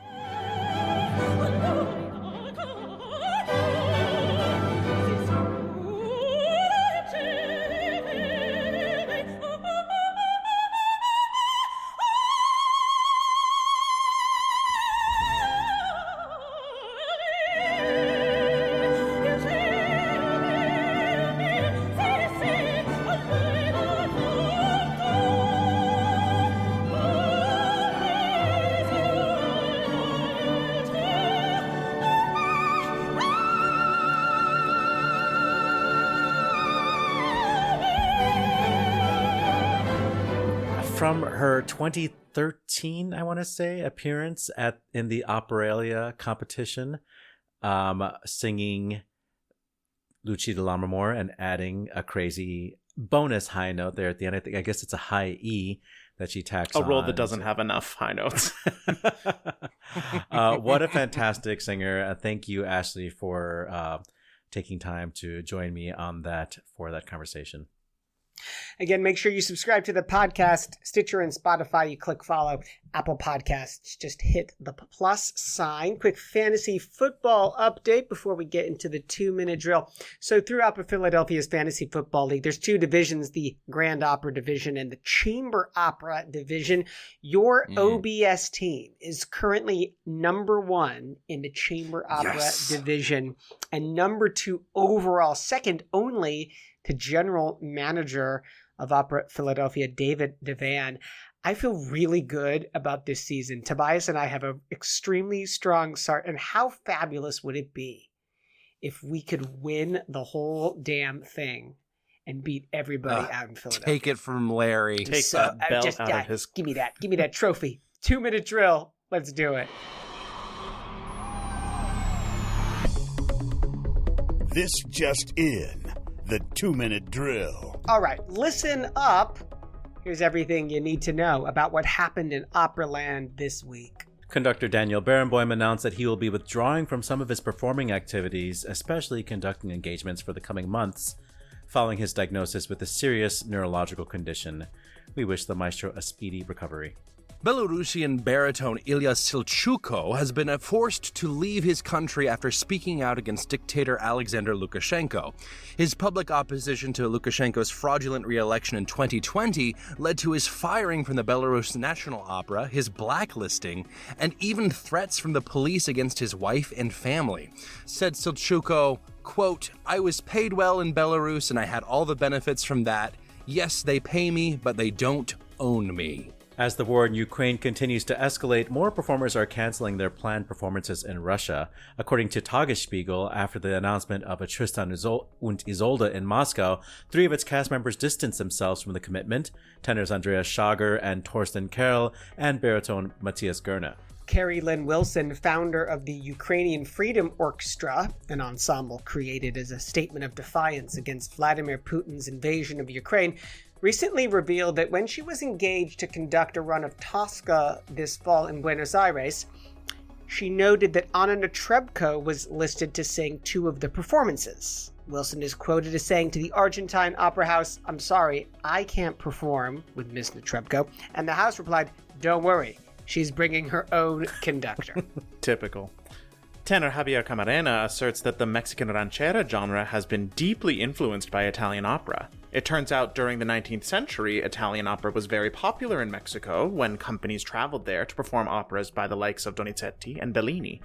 from her 2013, I want to say, appearance in the Operalia competition, singing Luci de Lammermoor and adding a crazy bonus high note there at the end. I guess it's a high E that she tacks on. A role that doesn't have enough high notes. What a fantastic singer. Thank you, Ashley, for taking time to join me on that conversation. Again, make sure you subscribe to the podcast, Stitcher and Spotify. You click follow. Apple Podcasts, just hit the plus sign. Quick fantasy football update before we get into the 2-minute drill. So through Opera Philadelphia's Fantasy Football League, there's 2 divisions, the Grand Opera Division and the Chamber Opera Division. Your OBS team is currently number 1 in the Chamber Opera Division and number 2 overall, second only to General Manager of Opera Philadelphia, David Devan. I feel really good about this season. Tobias and I have an extremely strong start. And how fabulous would it be if we could win the whole damn thing and beat everybody out in Philadelphia? Take it from Larry. Take that belt out of his... Give me that. Give me that trophy. 2-minute drill. Let's do it. This just in. The 2-minute drill. All right, listen up. Here's everything you need to know about what happened in Operaland this week. Conductor Daniel Barenboim announced that he will be withdrawing from some of his performing activities, especially conducting engagements for the coming months, following his diagnosis with a serious neurological condition. We wish the maestro a speedy recovery. Belarusian baritone Ilya Silchuko has been forced to leave his country after speaking out against dictator Alexander Lukashenko. His public opposition to Lukashenko's fraudulent re-election in 2020 led to his firing from the Belarus National Opera, his blacklisting, and even threats from the police against his wife and family. Said Silchuko, quote, "I was paid well in Belarus and I had all the benefits from that. Yes, they pay me, but they don't own me." As the war in Ukraine continues to escalate, more performers are canceling their planned performances in Russia. According to Tagesspiegel, after the announcement of a Tristan und Isolde in Moscow, 3 of its cast members distanced themselves from the commitment: tenors Andreas Schager and Torsten Kerl, and baritone Matthias Goerne. Carrie Lynn Wilson, founder of the Ukrainian Freedom Orchestra, an ensemble created as a statement of defiance against Vladimir Putin's invasion of Ukraine, recently revealed that when she was engaged to conduct a run of Tosca this fall in Buenos Aires, she noted that Anna Netrebko was listed to sing 2 of the performances. Wilson is quoted as saying to the Argentine Opera House, "I'm sorry, I can't perform with Miss Netrebko," and the house replied, "Don't worry, she's bringing her own conductor." Typical. Tenor Javier Camarena asserts that the Mexican ranchera genre has been deeply influenced by Italian opera. It turns out during the 19th century, Italian opera was very popular in Mexico when companies traveled there to perform operas by the likes of Donizetti and Bellini.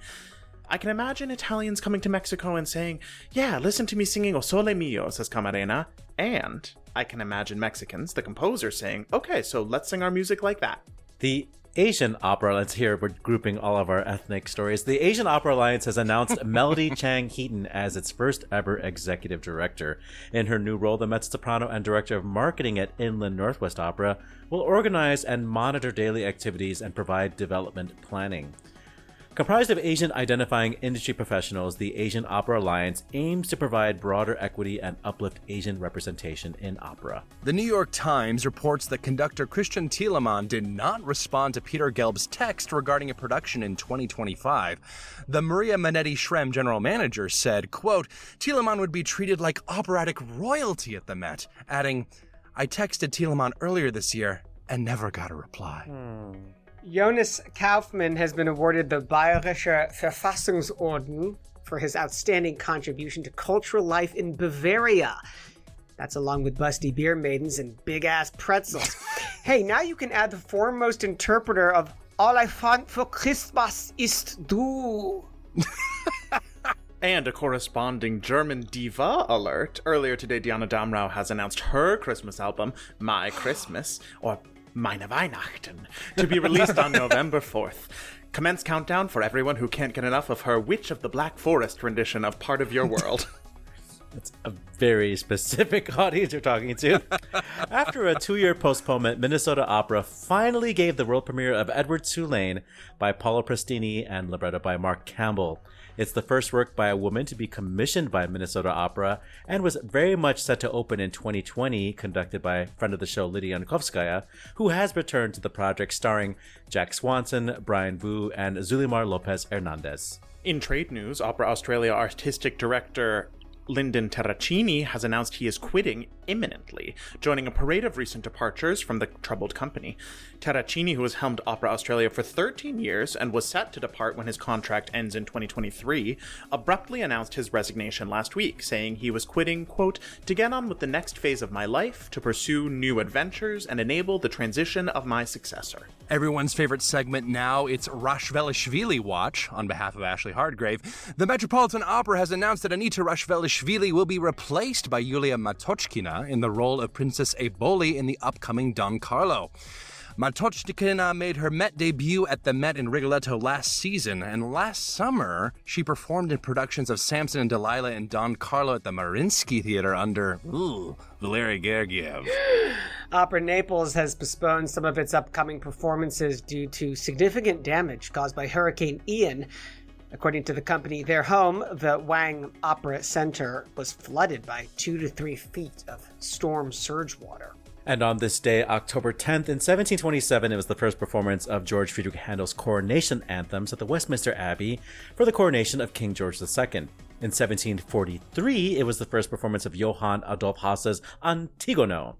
I can imagine Italians coming to Mexico and saying, "Yeah, listen to me singing O Sole Mio," says Camarena. And I can imagine Mexicans, the composer, saying, "Okay, so let's sing our music like that." The Asian Opera Alliance, here we're grouping all of our ethnic stories. The Asian Opera Alliance has announced Melody Chang Heaton as its first ever executive director. In her new role, the mezzo-soprano and director of marketing at Inland Northwest Opera will organize and monitor daily activities and provide development planning. Comprised of Asian-identifying industry professionals, the Asian Opera Alliance aims to provide broader equity and uplift Asian representation in opera. The New York Times reports that conductor Christian Thielemann did not respond to Peter Gelb's text regarding a production in 2025. The Maria Manetti Schrem general manager said, quote, "Thielemann would be treated like operatic royalty at the Met," adding, "I texted Thielemann earlier this year and never got a reply." Jonas Kaufmann has been awarded the Bayerischer Verfassungsorden for his outstanding contribution to cultural life in Bavaria. That's along with busty beer maidens and big-ass pretzels. Hey, now you can add the foremost interpreter of All I Want for Christmas ist Du. And a corresponding German diva alert. Earlier today, Diana Damrau has announced her Christmas album, My Christmas, or Meine Weihnachten, to be released on November 4th. Commence countdown for everyone who can't get enough of her Witch of the Black Forest rendition of Part of Your World. That's a very specific audience you're talking to. After a 2-year postponement, Minnesota Opera finally gave the world premiere of Edward Tulane by Paolo Prestini and libretto by Mark Campbell. It's the first work by a woman to be commissioned by Minnesota Opera and was very much set to open in 2020, conducted by friend of the show Lydia Yankovskaya, who has returned to the project starring Jack Swanson, Brian Vu, and Zulimar Lopez Hernandez. In trade news, Opera Australia artistic director Lyndon Terracini has announced he is quitting imminently, joining a parade of recent departures from the troubled company. Terracini, who has helmed Opera Australia for 13 years and was set to depart when his contract ends in 2023, abruptly announced his resignation last week, saying he was quitting, quote, to get on with the next phase of my life, to pursue new adventures, and enable the transition of my successor. Everyone's favorite segment now, it's Rashvelishvili Watch. On behalf of Ashley Hardgrave, the Metropolitan Opera has announced that Anita Rashvelishvili will be replaced by Yulia Matochkina in the role of Princess Eboli in the upcoming Don Carlo. Matochkina made her Met debut at the Met in Rigoletto last season, and last summer she performed in productions of Samson and Delilah and Don Carlo at the Mariinsky Theater under Valery Gergiev. Opera Naples has postponed some of its upcoming performances due to significant damage caused by Hurricane Ian. According to the company, their home, the Wang Opera Center, was flooded by 2 to 3 feet of storm surge water. And on this day, October 10th, in 1727, it was the first performance of George Friedrich Handel's coronation anthems at the Westminster Abbey for the coronation of King George II. In 1743, it was the first performance of Johann Adolf Hasse's Antigono.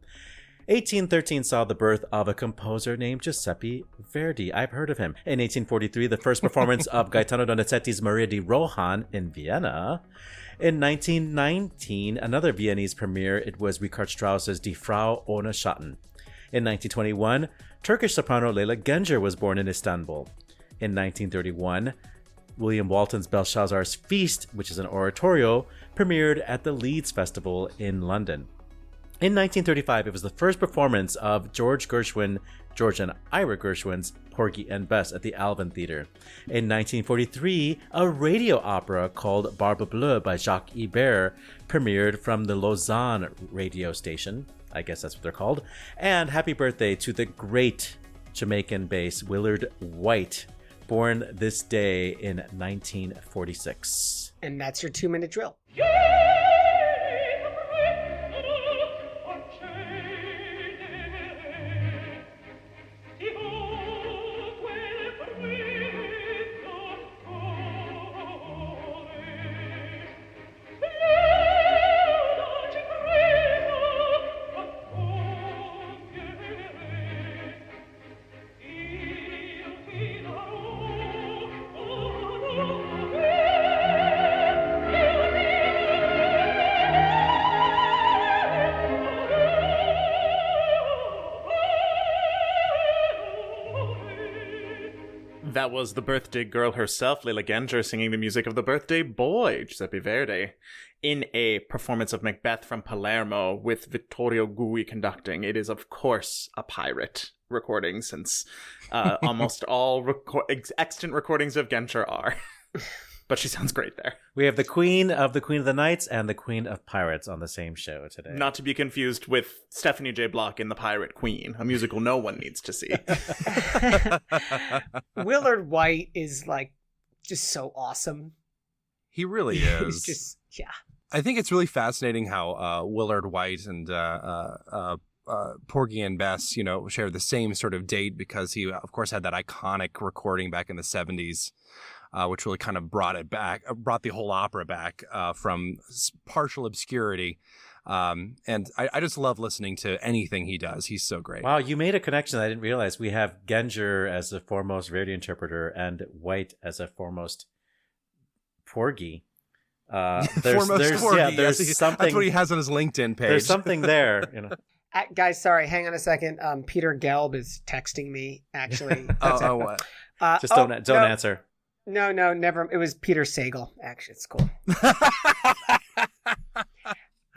1813 saw the birth of a composer named Giuseppe Verdi. I've heard of him. In 1843, the first performance of Gaetano Donizetti's Maria di Rohan in Vienna. In 1919, another Viennese premiere, it was Richard Strauss's Die Frau ohne Schatten. In 1921, Turkish soprano Leyla Gencer was born in Istanbul. In 1931, William Walton's Belshazzar's Feast, which is an oratorio, premiered at the Leeds Festival in London. In 1935, it was the first performance of George and Ira Gershwin's Porgy and Bess at the Alvin Theatre. In 1943, a radio opera called Barbe Bleue by Jacques Ibert premiered from the Lausanne radio station. I guess that's what they're called. And happy birthday to the great Jamaican bass Willard White, born this day in 1946. And that's your 2-minute drill. That was the birthday girl herself, Leyla Gencer, singing the music of the birthday boy, Giuseppe Verdi, in a performance of Macbeth from Palermo with Vittorio Gui conducting. It is, of course, a pirate recording, since almost all extant recordings of Gencer are. But she sounds great there. We have the Queen of the Knights and the Queen of Pirates on the same show today. Not to be confused with Stephanie J. Block in The Pirate Queen, a musical no one needs to see. Willard White is just so awesome. He really is. He's just, yeah. I think it's really fascinating how Willard White and Porgy and Bess, share the same sort of date, because he, of course, had that iconic recording back in the 70s. Which really kind of brought the whole opera back from partial obscurity. And I just love listening to anything he does. He's so great. Wow, you made a connection I didn't realize. We have Gencer as the foremost Verdi interpreter and White as a foremost Porgy. There's something. That's what he has on his LinkedIn page. There's something there. Guys, sorry, hang on a second. Peter Gelb is texting me, actually. What? Just don't answer. No, never. It was Peter Sagal. Actually, it's cool.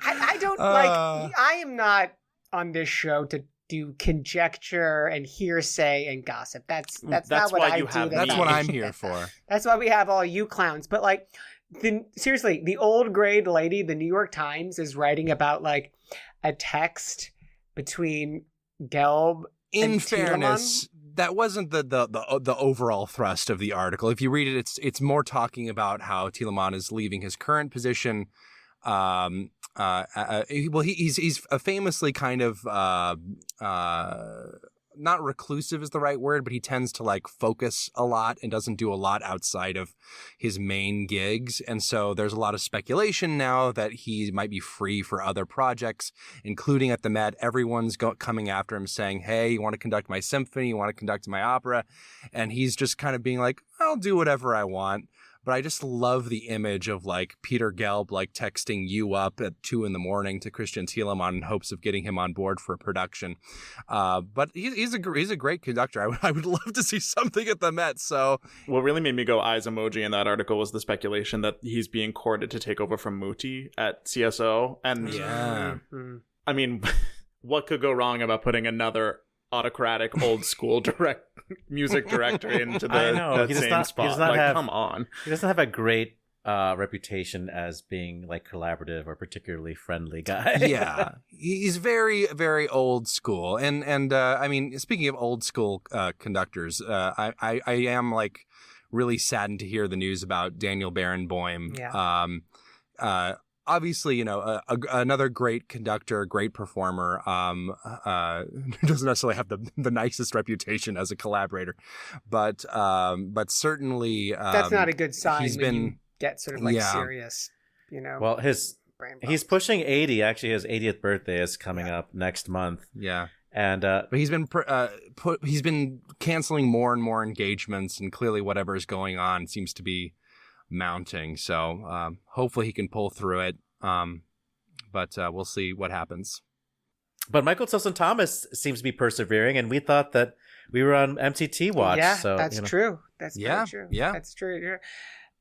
I don't I am not on this show to do conjecture and hearsay and gossip. That's not what I do. That's what I'm here for. That's why we have all you clowns. But seriously, the old grade lady, the New York Times, is writing about like a text between Gelb In and fairness, Tiedemann. that wasn't the overall thrust of the article. If you read it, it's more talking about how Tiedemann is leaving his current position. He's famously kind of not reclusive is the right word, but he tends to like focus a lot and doesn't do a lot outside of his main gigs. And so there's a lot of speculation now that he might be free for other projects, including at the Met. Everyone's coming after him saying, hey, you want to conduct my symphony? You want to conduct my opera? And he's just kind of being like, I'll do whatever I want. But I just love the image of like Peter Gelb like texting you up at 2 a.m. to Christian Thielemann in hopes of getting him on board for a production. But he's a great conductor. I would love to see something at the Met. So what really made me go eyes emoji in that article was the speculation that he's being courted to take over from Muti at CSO. And yeah, I mean, what could go wrong about putting another autocratic old school music director into the same spot? Come on. He doesn't have a great reputation as being like collaborative or particularly friendly guy. Yeah, he's very, very old school. And I mean, speaking of old school conductors, I am like really saddened to hear the news about Daniel Barenboim. Yeah. Obviously, you know, another great conductor, great performer, doesn't necessarily have the nicest reputation as a collaborator, but certainly that's not a good sign. He's when been you get sort of like serious, you know. Well, he's pushing 80. Actually, his 80th birthday is coming up next month. Yeah. And but he's been canceling more and more engagements, and clearly whatever is going on seems to be mounting. So hopefully he can pull through it. But we'll see what happens. But Michael Tilson Thomas seems to be persevering, and we thought that we were on MCT watch. Yeah, so, that's true. That's very true. Yeah, that's true.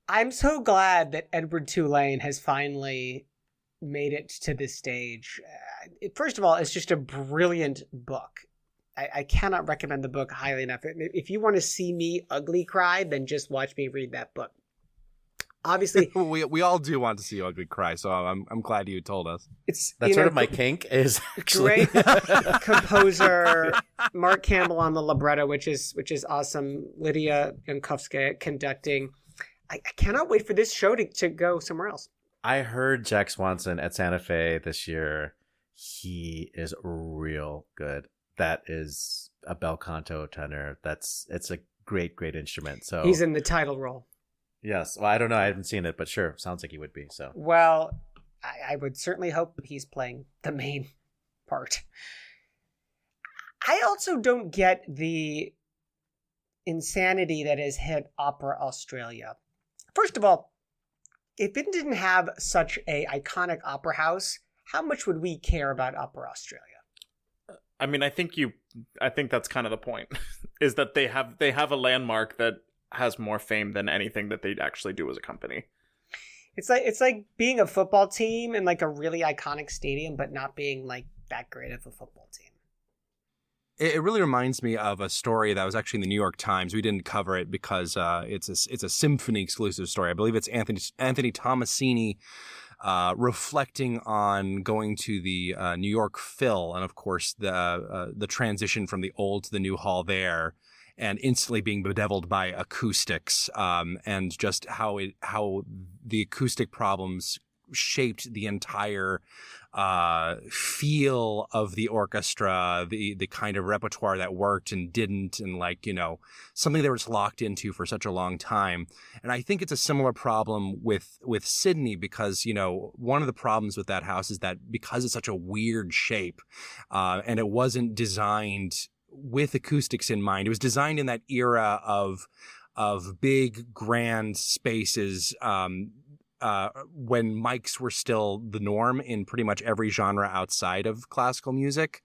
I'm so glad that Edward Tulane has finally made it to this stage. First of all, it's just a brilliant book. I cannot recommend the book highly enough. If you want to see me ugly cry, then just watch me read that book. Obviously, we all do want to see you ugly cry, so I'm glad you told us. That's sort of my kink is actually great composer Mark Campbell on the libretto, which is awesome. Lydia Jankowska conducting. I cannot wait for this show to go somewhere else. I heard Jack Swanson at Santa Fe this year. He is real good. That is a bel canto tenor. It's a great instrument. So he's in the title role. Yes. Well, I don't know. I haven't seen it, but sure. Sounds like he would be. So. Well, I would certainly hope he's playing the main part. I also don't get the insanity that has hit Opera Australia. First of all, if it didn't have such a iconic opera house, how much would we care about Opera Australia? I mein, I think that's kind of the point, is that they have a landmark that has more fame than anything that they'd actually do as a company. It's like being a football team in like a really iconic stadium, but not being like that great of a football team. It really reminds me of a story that was actually in the New York Times. We didn't cover it because it's a symphony exclusive story. I believe it's Anthony Tomasini reflecting on going to the New York Phil, and of course the transition from the old to the new hall there, and instantly being bedeviled by acoustics, and just how the acoustic problems shaped the entire feel of the orchestra, the kind of repertoire that worked and didn't, and like, you know, something they were just locked into for such a long time. And I think it's a similar problem with Sydney, because, you know, one of the problems with that house is that because it's such a weird shape, and it wasn't designed with acoustics in mind. It was designed in that era of big, grand spaces, when mics were still the norm in pretty much every genre outside of classical music.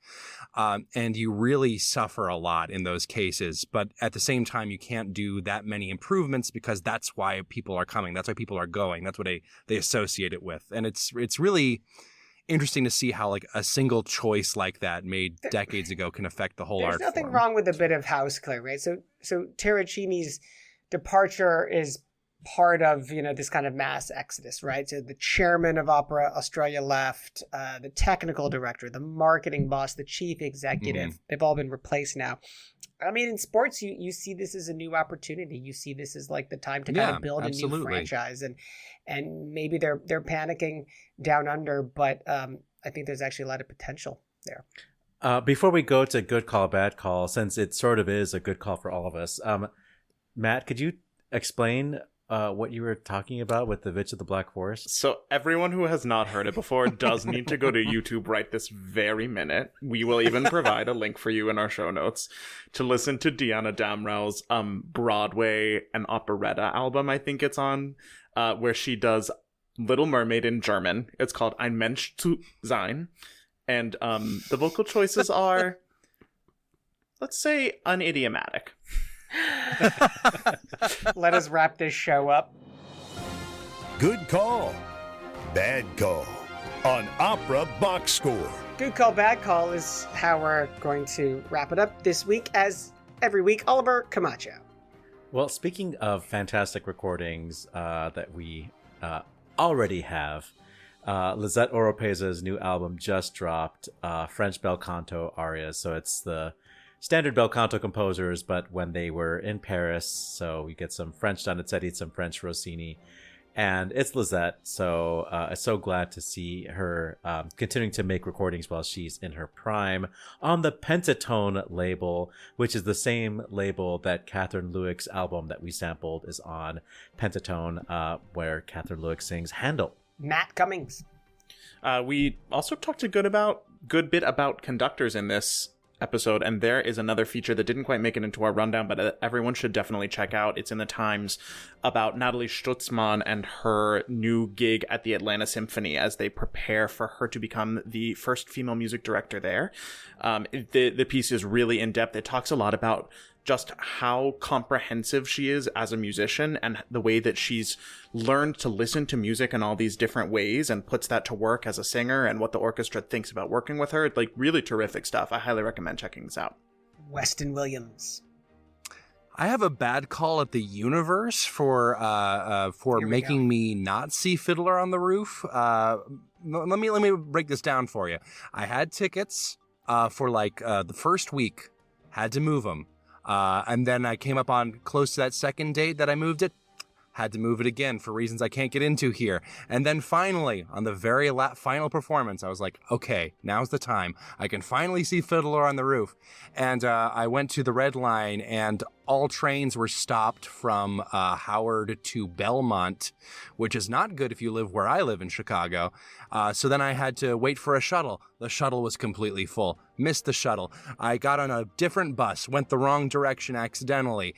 And you really suffer a lot in those cases. But at the same time, you can't do that many improvements because that's why people are coming. That's why people are going. That's what they associate it with. And it's really interesting to see how like a single choice like that made decades ago can affect the whole art form. There's nothing wrong with a bit of house clear, right? So Terracini's departure is part of, this kind of mass exodus, right? So the chairman of Opera Australia left, the technical director, the marketing boss, the chief executive, they've all been replaced now. I mean, in sports, you see this as a new opportunity. You see this as like the time to kind of build a new franchise, and maybe they're panicking down under, but I think there's actually a lot of potential there. Before we go to good call, bad call, since it sort of is a good call for all of us, Matt, could you explain what you were talking about with the Witch of the Black Forest? So everyone who has not heard it before does need to go to YouTube right this very minute. We will even provide a link for you in our show notes to listen to Diana Damrau's Broadway and operetta album, I think it's on, where she does Little Mermaid in German. It's called Ein Mensch zu sein. And the vocal choices are, let's say, unidiomatic. Let us wrap this show up. Good call, bad call on Opera Box Score. Good call, bad call is how we're going to wrap it up this week. As every week, Oliver Camacho. Well, speaking of fantastic recordings that we already have, Lisette Oropeza's new album just dropped, French bel canto arias. So it's the standard bel canto composers, but when they were in Paris, so you get some French Donizetti, some French Rossini, and it's Lisette. So I'm so glad to see her continuing to make recordings while she's in her prime on the Pentatone label, which is the same label that Kathryn Lewek's album that we sampled is on, Pentatone, where Kathryn Lewek sings Handel. Matt Cummings. We also talked a good bit about conductors in this episode, and there is another feature that didn't quite make it into our rundown, but everyone should definitely check out. It's in the Times, about Natalie Stutzmann and her new gig at the Atlanta Symphony as they prepare for her to become the first female music director there. The piece is really in-depth. It talks a lot about just how comprehensive she is as a musician and the way that she's learned to listen to music in all these different ways and puts that to work as a singer, and what the orchestra thinks about working with her. Like, really terrific stuff. I highly recommend checking this out. Weston Williams. I have a bad call at the universe for making me not see Fiddler on the Roof. Let me break this down for you. I had tickets for the first week, had to move them. And then I came up on close to that second date that I moved it, had to move it again for reasons I can't get into here. And then finally, on the very final performance, I was like, okay, now's the time. I can finally see Fiddler on the Roof. And I went to the Red Line, and all trains were stopped from Howard to Belmont, which is not good if you live where I live in Chicago. So then I had to wait for a shuttle. The shuttle was completely full. Missed the shuttle. I got on a different bus, went the wrong direction accidentally,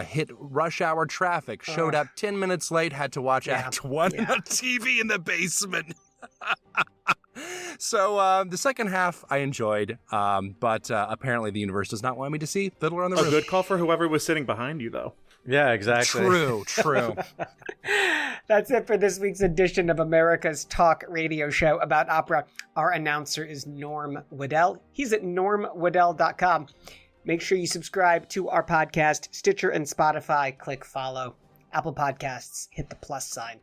hit rush hour traffic, showed up 10 minutes late, had to watch Act 1 on a TV in the basement. So the second half I enjoyed, but apparently the universe does not want me to see Fiddler on the Roof. A good call for whoever was sitting behind you, though. Yeah, exactly. True. That's it for this week's edition of America's Talk radio show about opera. Our announcer is Norm Waddell. He's at normwaddell.com. Make sure you subscribe to our podcast, Stitcher and Spotify. Click follow. Apple Podcasts, hit the plus sign.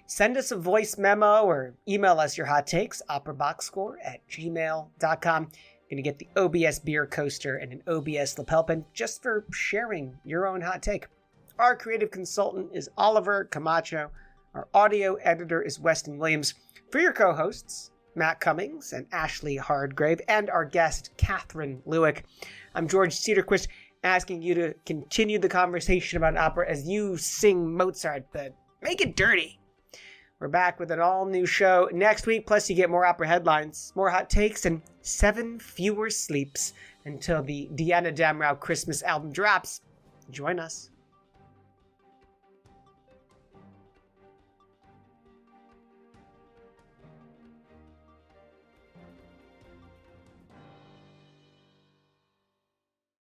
Send us a voice memo or email us your hot takes, operaboxscore@gmail.com. You're going to get the OBS beer coaster and an OBS lapel pin just for sharing your own hot take. Our creative consultant is Oliver Camacho. Our audio editor is Weston Williams. For your co-hosts, Matt Cummings and Ashley Hardgrave, and our guest, Kathryn Lewek, I'm George Cedarquist, asking you to continue the conversation about opera as you sing Mozart, but make it dirty. We're back with an all-new show next week, plus you get more opera headlines, more hot takes, and 7 fewer sleeps until the Diana Damrau Christmas album drops. Join us.